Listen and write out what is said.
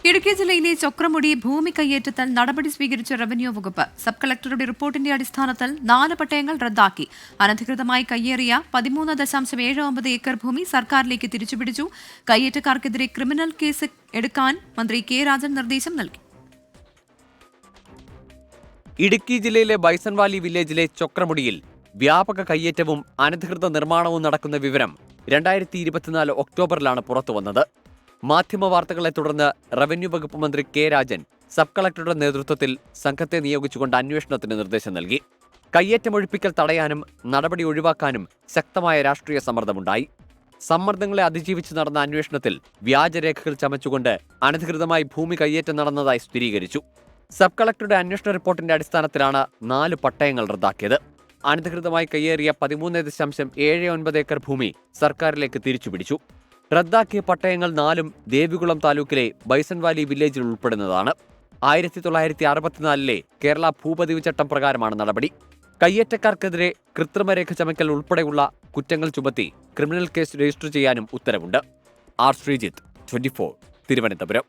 ഇടുക്കി ജില്ലയിലെ ചൊക്രമുടി ഭൂമി കയ്യേറ്റത്തിൽ നടപടി സ്വീകരിച്ച റവന്യൂ വകുപ്പ്. സബ് കളക്ടറുടെ റിപ്പോർട്ടിന്റെ അടിസ്ഥാനത്തിൽ 4 പട്ടയങ്ങൾ റദ്ദാക്കി. അനധികൃതമായി കയ്യേറിയ 13.79 ഏക്കർ ഭൂമി സർക്കാരിലേക്ക് തിരിച്ചുപിടിച്ചു. കയ്യേറ്റക്കാർക്കെതിരെ ക്രിമിനൽ കേസ് എടുക്കാൻ മന്ത്രി കെ രാജൻ നിർദ്ദേശം നൽകി. ഇടുക്കി ജില്ലയിലെ ബൈസൺവാലി വില്ലേജിലെ ചൊക്രമുടിയിൽ വ്യാപക കയ്യേറ്റവും അനധികൃത നിർമ്മാണവും നടക്കുന്ന വിവരം 2024 ഒക്ടോബറിലാണ് പുറത്തുവന്നത്. മാധ്യമവാർത്തകളെ തുടർന്ന് റവന്യൂ വകുപ്പ് മന്ത്രി കെ രാജൻ സബ് കളക്ടറുടെ നേതൃത്വത്തിൽ സംഘത്തെ നിയോഗിച്ചുകൊണ്ട് അന്വേഷണത്തിന് നിർദ്ദേശം നൽകി. കയ്യേറ്റമൊഴിപ്പിക്കൽ തടയാനും നടപടി ഒഴിവാക്കാനും ശക്തമായ രാഷ്ട്രീയ സമ്മർദ്ദമുണ്ടായി. സമ്മർദ്ദങ്ങളെ അതിജീവിച്ച് നടന്ന അന്വേഷണത്തിൽ വ്യാജരേഖകൾ ചമച്ചുകൊണ്ട് അനധികൃതമായി ഭൂമി കയ്യേറ്റം നടന്നതായി സ്ഥിരീകരിച്ചു. സബ് കളക്ടറുടെ അന്വേഷണ റിപ്പോർട്ടിന്റെ അടിസ്ഥാനത്തിലാണ് 4 പട്ടയങ്ങൾ റദ്ദാക്കിയത്. അനധികൃതമായി കയ്യേറിയ 13.79 ഏക്കർ ഭൂമി സർക്കാരിലേക്ക് തിരിച്ചുപിടിച്ചു. റദ്ദാക്കിയ പട്ടയങ്ങൾ 4 ദേവികുളം താലൂക്കിലെ ബൈസൺവാലി വില്ലേജിൽ ഉൾപ്പെടുന്നതാണ്. 1964 കേരള ഭൂപതിവ് ചട്ടം പ്രകാരമാണ് നടപടി. കയ്യേറ്റക്കാർക്കെതിരെ കൃത്രിമരേഖ ചമയ്ക്കൽ ഉൾപ്പെടെയുള്ള കുറ്റങ്ങൾ ചുമത്തി ക്രിമിനൽ കേസ് രജിസ്റ്റർ ചെയ്യാനും ഉത്തരവുണ്ട്. ആർ ശ്രീജിത്ത്, 24, തിരുവനന്തപുരം.